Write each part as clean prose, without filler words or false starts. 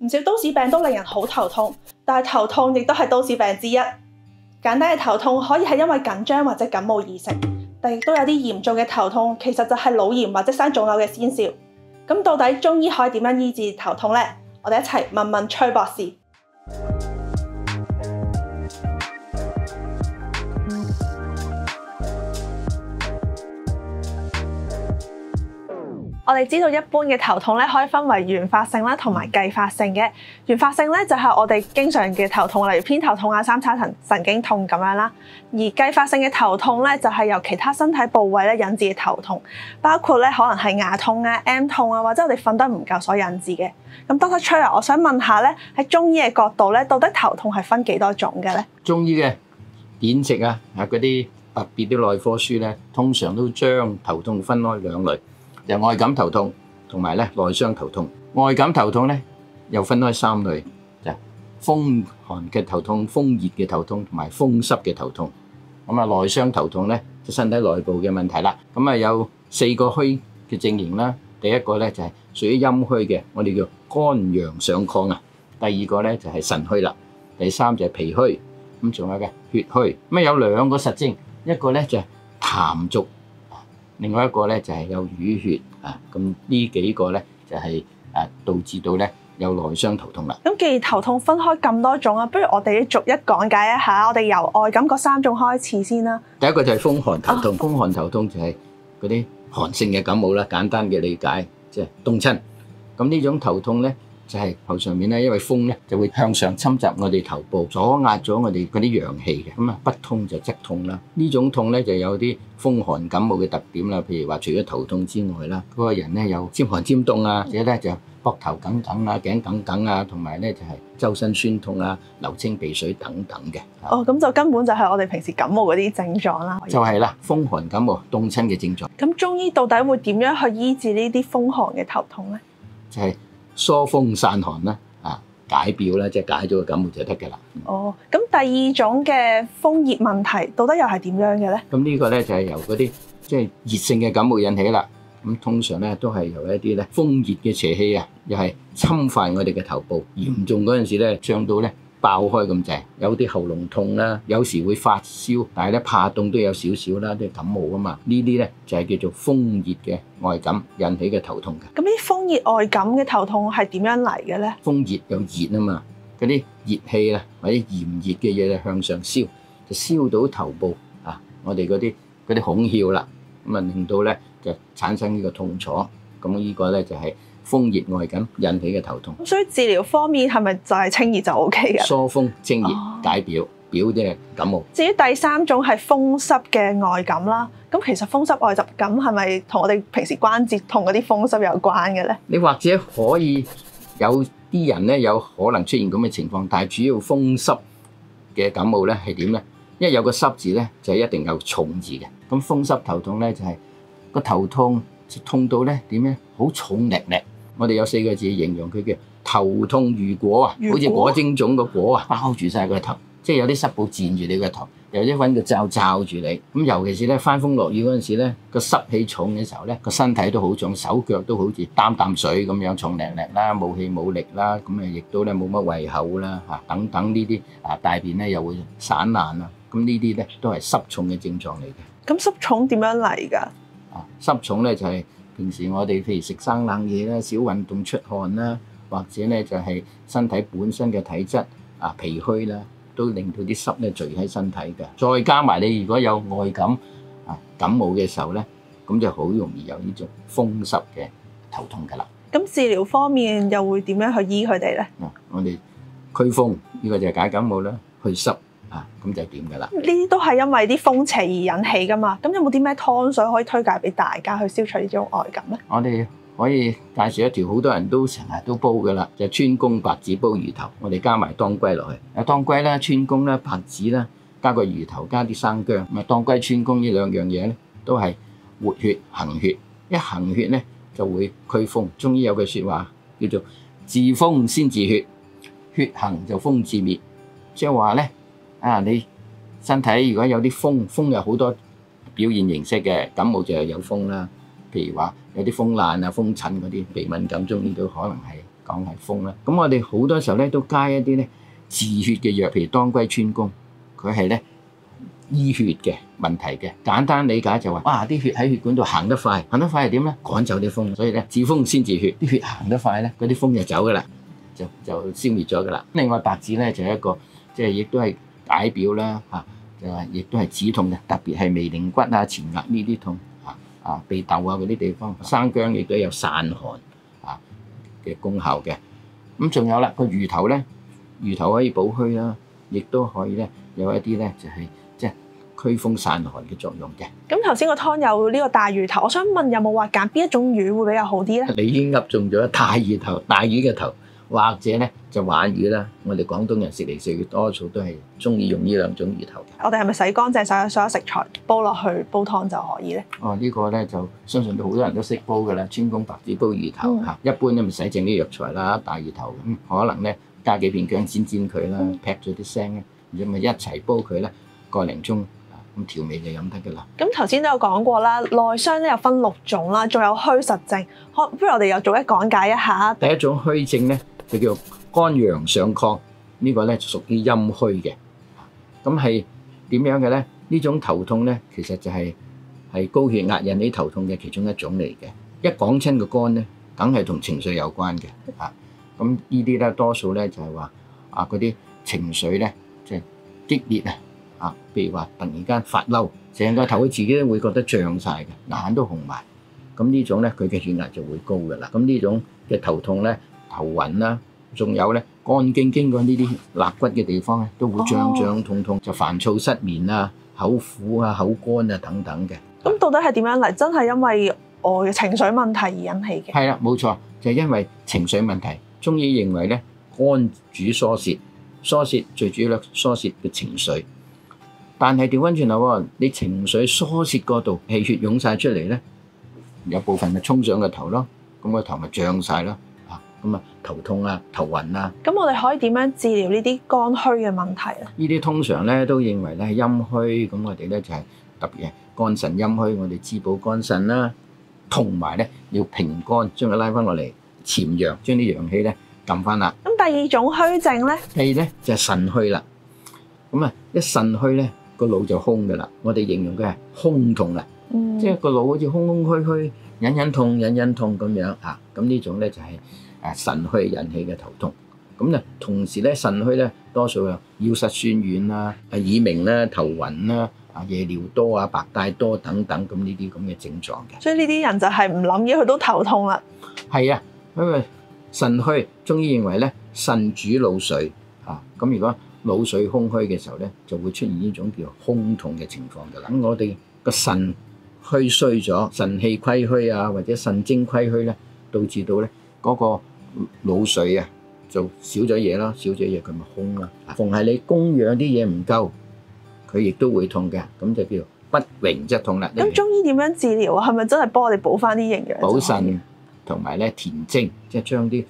唔少都市病都令人好頭痛，但係頭痛亦都係都市病之一。簡單嘅頭痛可以係因為緊張或者感冒而成，但亦都有啲嚴重嘅頭痛，其實就係腦炎或者生腫瘤嘅先兆。咁到底中醫可以點樣醫治頭痛呢？我哋一齊問問崔博士。我哋知道一般嘅頭痛咧，可以分為原發性啦，同埋繼發性嘅。原發性咧就係我哋經常嘅頭痛，例如偏頭痛啊、三叉神經痛咁樣啦。而繼發性嘅頭痛咧，就係由其他身體部位咧引致嘅頭痛，包括咧可能係牙痛啊、M 痛啊，或者我哋瞓得唔夠所引致嘅。咁 Dr. 崔啊，我想問下咧，喺中醫嘅角度咧，到底頭痛係分幾多種嘅咧？中醫嘅典籍啊，嗰啲特別啲內科書咧，通常都將頭痛分開兩類。就外感頭痛同埋咧內傷頭痛。外感頭痛咧又分開三類，就風寒嘅頭痛、風熱嘅頭痛同埋風濕嘅頭痛。咁啊內傷頭痛咧就身體內部嘅問題啦。咁啊有4個虛嘅症型啦。第一個咧就係屬於陰虛嘅，我哋叫肝陽上亢啊。第二個咧就係腎虛啦。第三就係脾虛。咁仲有嘅血虛。咁啊有2個實症，一個咧就係痰濁。另外一個咧就係有淤血啊，咁呢幾個咧就係導致到咧有內傷頭痛啦。咁既然頭痛分開咁多種啊，不如我哋逐一講解一下，我哋由外感嗰3種開始先啦。第一個就係風寒頭痛，風寒頭痛就係嗰啲寒性嘅感冒啦，簡單嘅理解即係凍親。咁呢種頭痛咧就係頭上面咧，因為風咧就會向上侵襲我哋頭部，阻壓咗我哋嗰啲陽氣嘅，咁啊不通就則痛啦。呢種痛咧就有啲風寒感冒嘅特點啦，譬如話除咗頭痛之外啦，嗰個人咧有尖寒尖凍啊，或者咧就膊頭緊緊啊、頸緊緊啊，同埋咧就係周身酸痛啊、流清鼻水等等嘅。哦，咁就根本就係我哋平時感冒嗰啲症狀啦。就係啦，風寒感冒凍親嘅症狀。咁中醫到底會點樣去醫治呢啲風寒嘅頭痛咧？就係疏風散寒啦，解表啦，即係解咗個感冒就得嘅啦。哦，咁第二種嘅風熱問題，到底又係點樣嘅咧？咁呢個咧就係由嗰啲即係熱性嘅感冒引起啦。咁通常咧都係由一啲咧風熱嘅邪氣啊，又係侵犯我哋嘅頭部，嚴重嗰陣時咧脹到咧爆開咁滯，有啲喉嚨痛啦，有時會發燒，但係咧怕凍都有少少啦，都係感冒啊嘛。呢啲咧就係叫做風熱嘅外感引起嘅頭痛嘅。咁呢啲風熱外感嘅頭痛係點樣嚟嘅咧？風熱有熱啊嘛，嗰啲熱氣啦或者炎熱嘅嘢咧向上燒，就燒到頭部啊，我哋嗰啲孔竅啦，咁啊令到咧就產生呢個痛楚。咁呢個咧就係風熱外感引起嘅頭痛。咁所以治療方面係咪就係清熱就 O K 嘅？疏風清熱解表，表即係感冒。至於第3種係風濕嘅外感啦，咁其實風濕外感係咪同我哋平時關節痛嗰啲風濕有關嘅咧？你或者可以有啲人咧有可能出現咁嘅情況，但係主要風濕嘅感冒咧係點咧？因為有個濕字咧就係一定有重字嘅。咁風濕頭痛咧就係個頭痛痛到咧點咧？好重力力。我哋有4個字形容佢叫頭痛如裹啊，好似裹蒸粽個裹啊，包住晒個頭，即係有啲濕布墊住你個頭，有啲揾個罩住你。咁尤其是咧翻風落雨嗰陣時咧，個濕氣重嘅時候咧，個身體都好重，手腳都好似擔水咁樣重力力啦，冇氣冇力啦，咁啊亦都咧冇乜胃口啦嚇，等等呢啲大便咧又會散爛啊，咁呢啲咧都係濕重嘅症狀嚟嘅。咁濕重點樣嚟㗎？濕重咧就係平時我哋譬如食生冷嘢啦、少運動出汗啦，或者咧就係身體本身嘅體質脾虛啦，都令到啲濕咧聚喺身體嘅。再加埋你如果有外感感冒嘅時候咧，咁就好容易有呢種風濕嘅頭痛㗎啦。咁治療方面又會點樣去醫佢哋咧？我哋驅風呢個就係解感冒啦，去濕。咁就點㗎啦？呢啲都係因為啲風邪而引起㗎嘛。咁有冇啲咩湯水可以推介俾大家去消除呢種外感咧？我哋可以介紹一條好多人都成日都煲㗎啦，就係川芎白芷煲魚頭。我哋加埋當歸落去，有當歸啦、川芎啦、白芷啦，加個魚頭，加啲生薑。咁啊，當歸、川芎呢2樣嘢咧，都係活血行血。一行血咧就會驅風。中醫有句説話叫做治風先治血，血行就風自滅。即係話咧。你身體如果有啲風有好多表現形式嘅，感冒就係有風啦。譬如話有啲風爛啊、風疹嗰啲，鼻敏感中呢都可能係講係風啦。咁我哋好多時候咧都加一啲咧治血嘅藥，譬如當歸川芎，佢係咧醫血嘅問題嘅。簡單理解就話，哇！啲血喺血管度行得快，行得快係點咧？趕走啲風，所以咧治風先治血。啲血行得快咧，嗰啲風就走噶啦，就消滅咗噶啦。另外白芷咧就係一個即係亦都係解表啦嚇，就係亦都係止痛嘅，特別係眉棱骨啊、前額呢啲痛鼻竇啊嗰啲地方。生薑亦都有散寒嘅功效嘅。咁仲有啦，個魚頭咧，魚頭可以補虛啦，亦都可以咧有一啲咧就係即係驅風散寒嘅作用嘅。咁頭先個湯有呢個大魚頭，我想問有冇話揀邊一種魚會比較好啲咧？你已經噏中咗大魚頭，大魚嘅頭，或者咧就鯇魚啦。我哋廣東人食嚟食去多數都係中意用呢兩種魚頭嘅。我哋係咪洗乾淨所有食材煲落去煲湯就可以咧？呢個咧就相信好多人都識煲㗎啦，川芎白芷煲魚頭嚇。一般都唔使整啲藥材啦，大魚頭可能咧加幾片薑煎佢啦，劈咗啲腥咧，然之後咪一齊煲佢咧個零鐘。咁調味就飲得㗎啦。咁頭先都有講過啦，內傷咧有分6種啦，仲有虛實症。不如我哋又逐一講解一下。第一種虛症咧，就叫肝陽上亢，呢個咧就屬於陰虛嘅。咁係點樣嘅咧？呢種頭痛咧，其實就係高血壓引起頭痛嘅其中一種嚟嘅。一講親個肝咧，梗係同情緒有關嘅。咁呢啲咧多數咧就係話嗰啲情緒咧即係激烈啊。譬如話突然間發嬲，成個頭佢自己都會覺得脹晒嘅，眼都紅埋。咁呢種咧，佢嘅血壓就會高㗎啦。咁呢種嘅頭痛咧，頭暈啦，仲有咧肝經經過呢啲肋骨嘅地方咧，都會脹痛，就煩躁失眠啊、口苦啊、口乾啊等等嘅。咁到底係點樣嚟？真係因為我嘅情緒問題而引起嘅？係啦，冇錯，就係因為情緒問題。中醫認為咧，肝主疏泄，疏泄最主要咧疏泄嘅情緒。但係調翻轉頭喎，你情緒疏泄嗰度氣血湧晒出嚟咧，有部分咪衝上個頭咯，咁個頭咪脹晒咯，咁頭痛啊、頭暈啊。咁我哋可以點樣治療呢啲肝虛嘅問題咧？呢啲通常咧都認為咧係陰虛，咁我哋咧就係特別係肝腎陰虛，我哋滋補肝腎啦，同埋咧要平肝，將佢拉翻落嚟潛陽，將啲陽氣咧撳翻啦。咁第二種虛症咧？第二咧就係腎虛啦。咁一腎虛咧，個腦就空㗎啦，我哋形容佢係空痛啦，即係個腦好似空虛，隱痛咁樣啊。咁呢種咧就係腎虛引起嘅頭痛。咁咧同時咧腎虛咧多數有腰膝酸軟啦、耳鳴啦、頭暈啦、夜尿多啊、白帶多等等咁呢啲咁嘅症狀嘅。所以呢啲人就係唔諗嘢佢都頭痛啦。係啊，因為腎虛，中醫認為咧腎主腦髓咁如果腦髓空虛嘅時候咧，就會出現呢種叫空痛嘅情況㗎啦。咁我哋個腎虛衰咗，腎氣虧虛啊，或者腎精虧虛咧，導致到咧嗰個腦髓啊就少咗嘢啦，少咗嘢佢咪空啦。逢係你供養啲嘢唔夠，佢亦都會痛嘅，咁就叫不榮則痛啦。咁中醫點樣治療啊？係咪真係幫我哋補翻啲營養？補腎同埋咧填精，即係將啲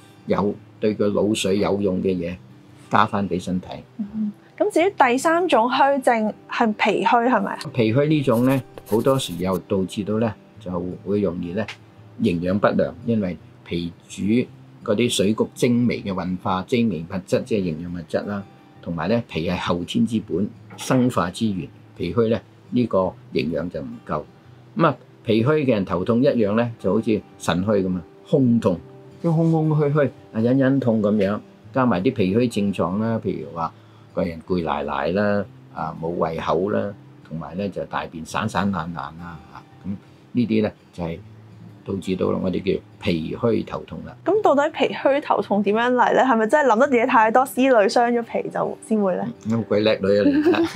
對個腦髓有用嘅嘢加翻俾身體。咁至於第三種虛症係脾虛係咪？脾虛呢種咧，好多時又導致到咧就會容易咧營養不良，因為脾主嗰啲水谷精微嘅運化，精微物質即係營養物質啦，同埋咧脾係後天之本，生化之源。脾虛咧呢個營養就唔夠。咁脾虛嘅人頭痛一樣咧，就好似腎虛咁啊，胸痛，即係空虛隱痛咁樣。加埋啲脾虛症狀啦，譬如話個人攰賴賴啦，冇胃口啦，同埋咧就大便散爛啦，咁呢啲咧就係導致到我哋叫脾虛頭痛啦。咁到底脾虛頭痛點樣嚟咧？係咪真係諗得嘢太多，思慮傷咗脾就先會咧？好鬼叻女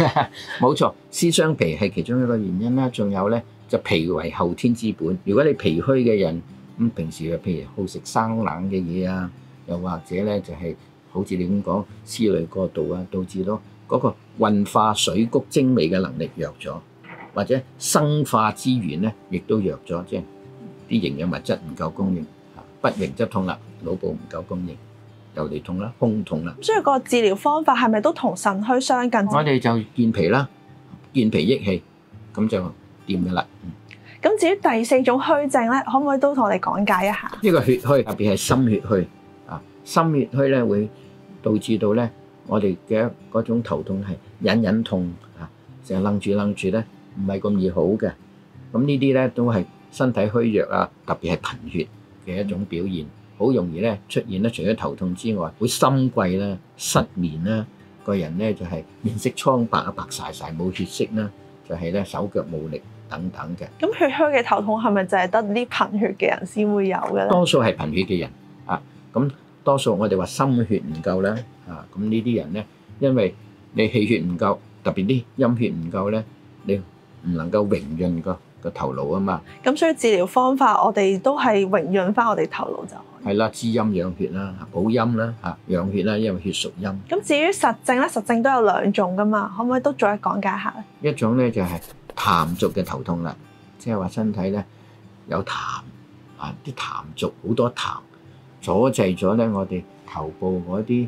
啊！冇錯，思傷脾係其中一個原因啦。仲有咧就脾為後天之本。如果你脾虛嘅人咁平時譬如好食生冷嘅嘢啊，又或者咧就係好似你咁講思慮過度啊，導致到嗰個運化水谷精微嘅能力弱咗，或者生化之源咧亦都弱咗，即係啲營養物質唔夠供應，不榮則痛啦，腦部唔夠供應，又嚟痛啦，胸痛啦。所以個治療方法係咪都同腎虛相近？我哋就健脾啦，健脾益氣，咁就掂㗎啦。咁至於第四種虛症咧，可唔可以都同我哋講解一下？呢個血虛特別係心血虛心血虛咧會導致到咧我哋嘅嗰種頭痛係隱隱痛啊，成日愣住咧，唔係咁易好嘅。咁呢啲咧都係身體虛弱啊，特別係貧血嘅一種表現，好容易咧出現咧。除咗頭痛之外，會心悸啦、失眠啦，個人咧就係面色蒼白啊、白曬冇血色啦，就係咧手腳無力等等嘅。咁血虛嘅頭痛係咪就係得啲貧血嘅人先會有嘅咧？多數係貧血嘅人啊，咁多數我哋話心血唔夠啦啊，咁呢啲人咧，因為你氣血唔夠，特別啲陰血唔夠咧，你唔能夠榮潤個頭腦啊嘛。咁所以治療方法我哋都係榮潤翻我哋頭腦就可以。係啦，滋陰養血啦，補陰啦，養血啦，因為血屬陰。咁至於實症咧，實症都有兩種噶嘛，可唔可以都再講解下咧？一種咧就係痰濁嘅頭痛啦，即係話身體咧有痰啊，啲痰濁好多痰，阻滯咗咧我哋頭部嗰啲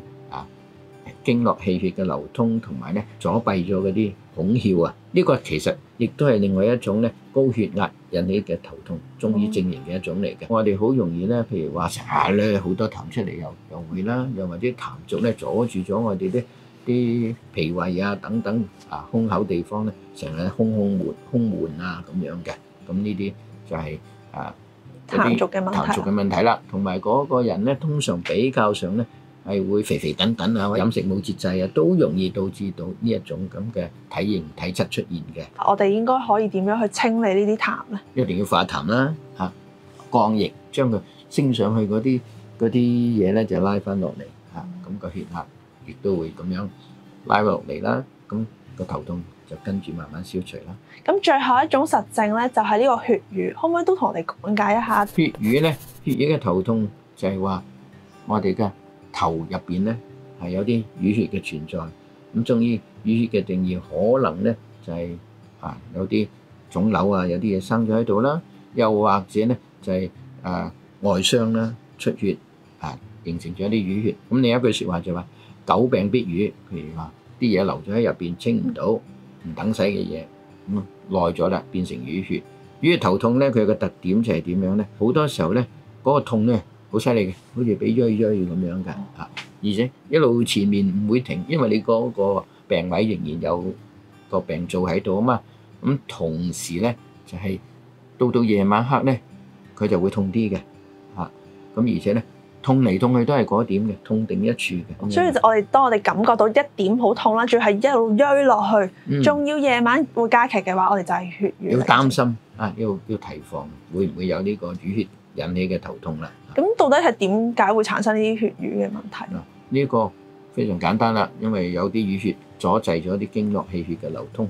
經絡氣血嘅流通，同埋咧阻閉咗嗰啲孔竅啊。呢個其實亦都係另外一種咧高血壓引起嘅頭痛，中醫症型嘅一種嚟嘅。我哋好容易咧，譬如話成日咧好多痰出嚟，又會啦，又或者痰濁咧阻住咗我哋啲脾胃啊等等胸口地方咧，成日胸悶啊咁樣嘅。咁呢啲就係痰濁嘅問題啦。同埋嗰個人咧，通常比較上咧係會肥肥等等啊，飲食冇節制啊，都容易導致到呢一種咁嘅體型體質出現嘅。我哋應該可以點樣去清理呢啲痰咧？一定要化痰啦，降液將佢升上去嗰啲嘢咧就拉翻落嚟咁個血壓亦都會咁樣拉落嚟啦，咁個頭痛就跟住慢慢消除啦。咁最後一種實症咧，就係呢個血瘀，可唔可以都同我哋講解一下？血瘀咧，血瘀嘅頭痛就係話我哋嘅頭入邊咧係有啲淤血嘅存在。咁中醫淤血嘅定義可能咧就係有啲腫瘤啊，有啲嘢生咗喺度啦，又或者咧就係外傷啦，出血形成咗啲淤血。咁另一句説話就話久病必瘀，譬如話啲嘢留咗喺入邊清唔到，唔等使嘅嘢咁耐咗啦，變成淤血。淤血頭痛咧，佢個特點就係點樣咧？好多時候咧嗰個痛咧好犀利嘅，好似俾錐咁樣㗎而且一路前面唔會停，因為你嗰個病位仍然有個病灶喺度啊嘛。咁同時咧就係到夜晚黑咧，佢就會痛啲嘅咁而且咧痛嚟痛去都係嗰點嘅，痛定一處嘅。所以當我哋感覺到一點好痛啦，仲要係一路錐落去，仲要夜晚會加劇嘅話，我哋就係血瘀。要擔心要提防會唔會有呢個淤血引起嘅頭痛啦。咁到底係點解會產生呢啲血瘀嘅問題？呢個非常簡單啦，因為有啲淤血阻滯咗啲經絡氣血嘅流通。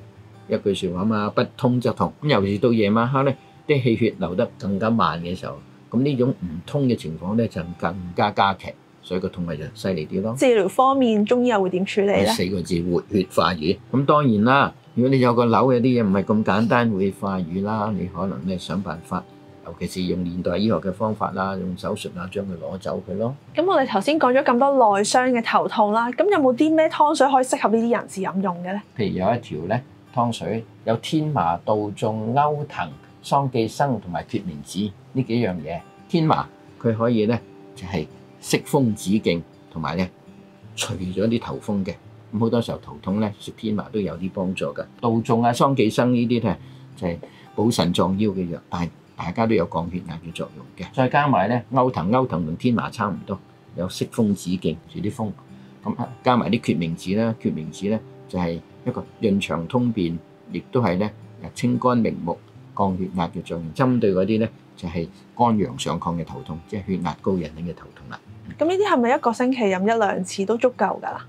一句説話嘛，不通則痛。咁尤其是到夜晚黑咧，啲氣血流得更加慢嘅時候，咁呢種唔通嘅情況咧就更加加劇，所以個痛咪就犀利啲咯。治療方面，中醫又會點處理咧？4個字：活血化瘀。咁當然啦，如果你有個瘤，有啲嘢唔係咁簡單會化瘀啦，你可能咧想辦法。尤其是用現代醫學嘅方法啦，用手術啦，將佢攞走佢咯。咁我哋頭先講咗咁多內傷嘅頭痛啦，咁有冇啲咩湯水可以適合呢啲人士飲用嘅咧？譬如有一條咧湯水，有天麻、杜仲、歐藤、桑寄生同埋決明子呢幾樣嘢。天麻佢可以咧就係息風止痙，同埋咧除咗啲頭風嘅。咁好多時候頭痛咧食天麻都有啲幫助㗎。杜仲啊、桑寄生呢啲咧就係補腎壯腰嘅藥，但係大家都有降血壓嘅作用嘅，再加埋咧歐藤同天麻差唔多，有息風止痙，住啲風。咁加埋啲決明子啦，決明子咧就係一個潤腸通便，亦都係咧清肝明目、降血壓嘅作用。針對嗰啲咧就係肝陽上亢嘅頭痛，即係血壓高引起嘅頭痛啦。咁呢啲係咪一個星期飲1-2次都足夠㗎啦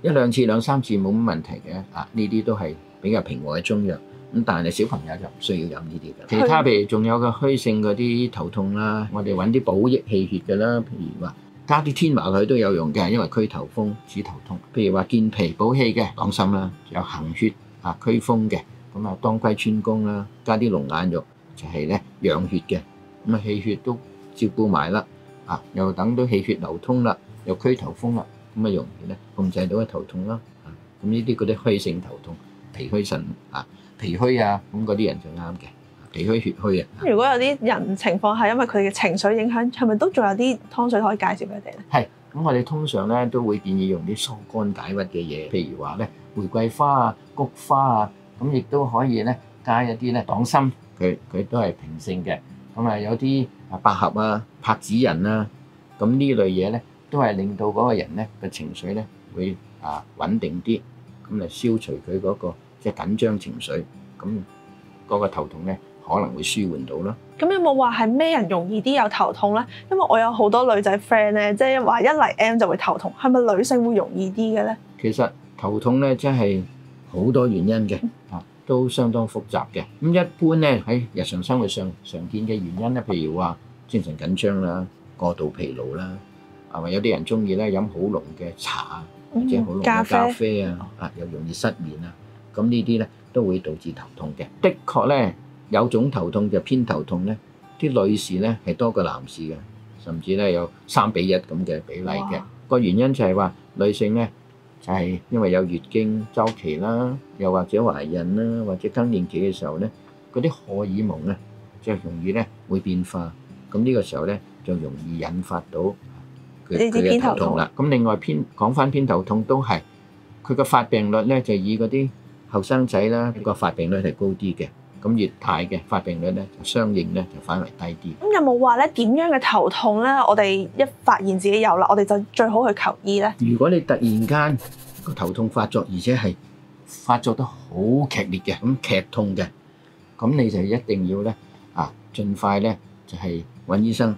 ？1-2次、2-3次冇乜問題嘅。呢啲都係比較平和嘅中藥。咁但係小朋友就唔需要飲呢啲嘅。其他譬如仲有個虛性嗰啲頭痛啦，我哋揾啲補益氣血嘅啦，譬如話加啲天麻落去都有用嘅，因為驅頭風止頭痛。譬如話健脾補氣嘅黨參啦，有行血驅風嘅，咁當歸川芎啦，加啲龍眼肉就係咧養血嘅，咁氣血都照顧埋啦，又等到氣血流通啦，又驅頭風啦，咁容易咧控制到個頭痛啦。咁呢啲嗰啲虛性頭痛，脾虛腎脾虛咁嗰啲人就啱嘅。脾虛血虛啊。如果有啲人情況係因為佢哋嘅情緒影響，係咪都仲有啲湯水可以介紹俾佢哋咧？係，咁我哋通常咧都會建議用啲疏肝解鬱嘅嘢，譬如話咧玫瑰花啊、菊花啊，咁亦都可以咧加一啲咧黨參，佢都係平性嘅。咁啊有啲百合啊、柏子仁啊，咁呢類嘢咧都係令到嗰個人咧嘅情緒咧會穩定啲，咁嚟消除佢嗰個即係緊張情緒，咁嗰個頭痛咧可能會舒緩到咯。咁有冇話係咩人容易啲有頭痛咧？因為我有好多女仔 friend 咧，即係話一嚟 M 就會頭痛，係咪女性會容易啲嘅咧？其實頭痛咧真係好多原因嘅，都相當複雜嘅。咁一般咧喺日常生活上常見嘅原因咧，譬如話精神緊張啦、過度疲勞啦，或有啲人中意咧飲好濃嘅茶或者好濃嘅咖啡啊，又容易失眠啊，咁呢啲咧都會導致頭痛嘅。的確咧有種頭痛就偏頭痛咧，啲女士咧係多過男士嘅，甚至咧有3:1咁嘅比例嘅。個原因就係話女性咧就係因為有月經週期啦，又或者懷孕啦，或者更年期嘅時候咧，嗰啲荷爾蒙咧就容易咧會變化，咁呢個時候咧就容易引發到佢嘅頭痛啦。咁另外講翻偏頭痛都係佢個發病率咧就以嗰啲後生仔啦個發病率係高啲嘅，咁越大嘅發病率咧就相應咧就反為低啲。咁有冇話咧點樣嘅頭痛咧？我哋一發現自己有啦，我哋就最好去求醫咧。如果你突然間個頭痛發作，而且係發作得好劇烈嘅，咁劇痛嘅，咁你就一定要咧盡快咧就係揾醫生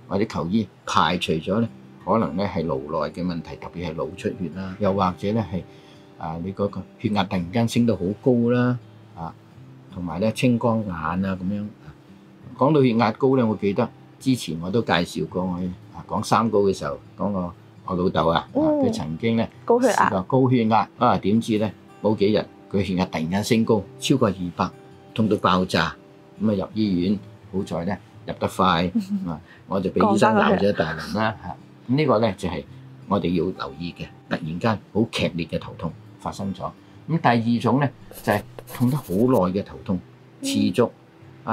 或者求醫，排除咗咧可能咧係顱內嘅問題，特別係腦出血啦，又或者咧係你嗰個血壓突然間升到好高啦，同埋咧青光眼啊咁樣。講到血壓高咧，我記得之前我都介紹過，我講三高嘅時候講過我老豆佢曾經咧高血壓點知咧冇幾日佢血壓突然間升高超過200，痛到爆炸，咁入醫院，好在咧入得快，我就俾醫生鬧咗一大輪啦嚇。咁呢個咧就係我哋要留意嘅，突然間好劇烈嘅頭痛發生咗。咁第二種咧就係痛得好耐嘅頭痛，持續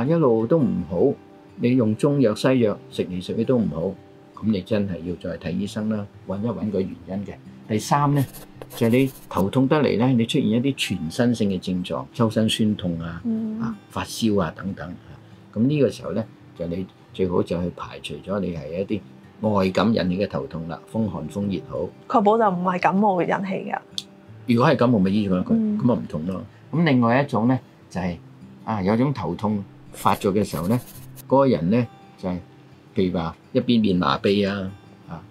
一路都唔好，你用中藥西藥食嚟食去都唔好，咁你真係要再睇醫生啦，揾一揾個原因嘅。第三咧就係你頭痛得嚟咧，你出現一啲全身性嘅症狀，周身酸痛發燒等等，咁呢個時候咧就你最好就去排除咗你係一啲外感引起嘅頭痛啦，風寒風熱好，確保就唔係感冒引起嘅。如果係感冒咪醫咗佢，咁唔同咯。咁另外一種咧就係有種頭痛發作嘅時候咧，嗰個人咧就係譬如話一邊面麻痹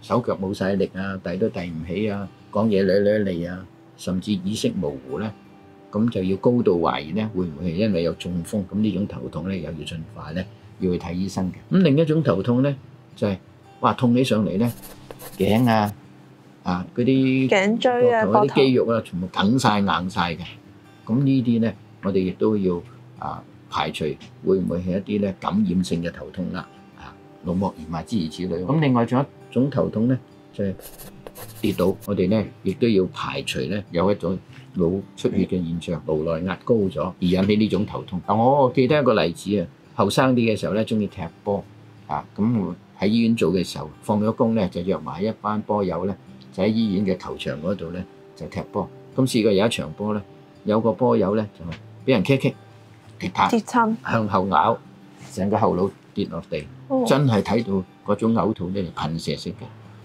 手腳冇晒力遞都遞唔起講嘢捋捋脷甚至意識模糊咧，咁就要高度懷疑咧會唔會係因為有中風？咁呢種頭痛咧又要盡快咧要去睇醫生嘅。咁另一種頭痛咧就係痛起上嚟咧頸嗰啲頸椎嗰啲肌肉全部緊晒硬晒嘅。咁呢啲咧我哋亦都要排除會唔會係一啲咧感染性嘅頭痛啦，腦膜炎諸如此類。咁另外仲有一種頭痛咧就係跌倒，我哋咧亦都要排除咧有一種腦出血嘅現象，顱內壓高咗而引起呢種頭痛。我記得一個例子後生啲嘅時候咧中意踢波咁我喺醫院做嘅時候，放咗工咧就約埋一班波友咧就喺醫院嘅球場嗰度咧就踢波。咁試過有一場波咧，有個波友咧就俾人跌親，向後咬，成個後腦跌落地，真係睇到嗰種嘔吐咧噴射式嘅。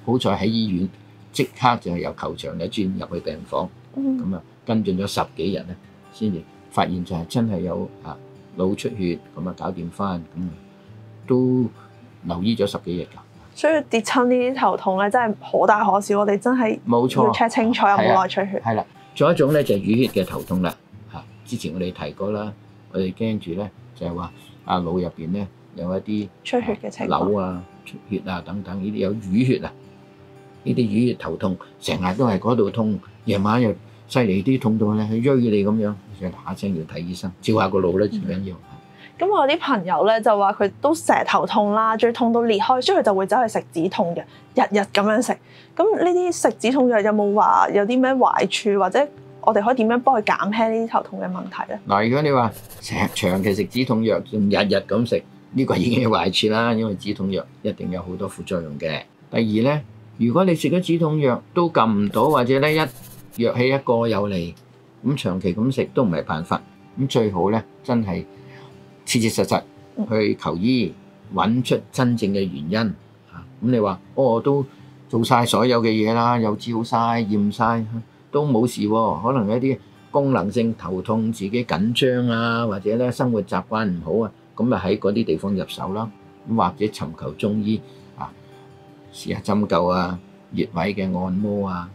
好在喺醫院即刻就係由球場咧轉入去病房，咁跟進咗10幾日咧，先至發現就係真係有腦出血，咁搞掂翻，咁都留醫咗10幾日㗎。所以跌親呢啲頭痛咧，真係可大可小，我哋真係冇錯要 check 清楚有冇內出血。係啦，仲有一種咧就係淤血嘅頭痛啦。之前我哋提過啦，我哋驚住咧就係話腦入邊咧有一啲出血嘅情況，瘤出血等等，呢啲有淤血呢啲淤血頭痛成日都係嗰度痛，夜晚又犀利啲痛到咧去鋥你咁樣，就嗱一聲要睇醫生，照下個腦咧最緊要。咁我有啲朋友咧就話佢都成日頭痛啦，最痛到裂開，所以佢就會走去食止痛藥，日日咁樣食。咁呢啲食止痛藥有冇話有啲咩壞處，或者我哋可以點樣幫佢減輕呢啲頭痛嘅問題咧？嗱，如果你話長期食止痛藥，仲日日咁食，呢個已經係壞處啦，因為止痛藥一定有好多副作用嘅。第二咧，如果你食咗止痛藥都撳唔到，或者咧一藥起一個又嚟，咁長期咁食都唔係辦法。咁最好咧，真係切切實實去求醫，揾出真正嘅原因。咁你話我都做晒所有嘅嘢啦，又照晒驗晒，都冇事喎。可能一啲功能性頭痛，自己緊張啊，或者咧生活習慣唔好啊，咁咪喺嗰啲地方入手啦。咁或者尋求中醫啊，試下針灸啊、穴位嘅按摩啊，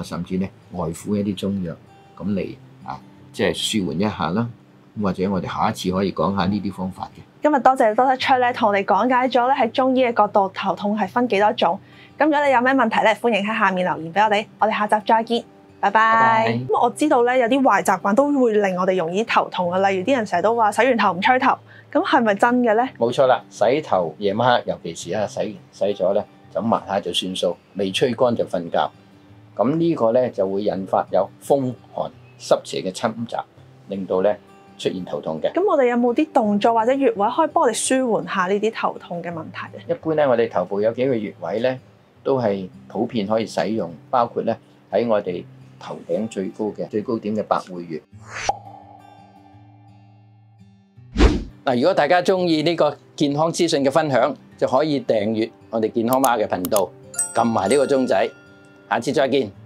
甚至咧外敷一啲中藥，咁嚟即係舒緩一下啦。或者我哋下一次可以講下呢啲方法嘅。今日多謝 Dr. Choi 咧，同我哋講解咗咧喺中醫嘅角度，頭痛係分幾多種。咁如果你有咩問題咧，歡迎喺下面留言俾我哋下集再見，拜拜。咁我知道咧有啲壞習慣都會令我哋容易頭痛嘅，例如啲人成日都話洗完頭唔吹頭，咁係咪真嘅咧？冇錯啦，洗頭夜晚黑，尤其是洗咗咧就抹下就算數，未吹乾就瞓覺。咁呢個咧就會引發有風寒濕邪嘅侵襲，令到咧出現頭痛嘅。咁我哋有冇啲動作或者穴位可以幫我哋舒緩下呢啲頭痛嘅問題咧？一般咧，我哋頭部有幾個穴位咧，都係普遍可以使用，包括咧喺我哋頭頂最高點嘅百會穴。嗱，如果大家中意呢個健康資訊嘅分享，就可以訂閱我哋健康媽嘅頻道，撳埋呢個鐘仔。下次再見。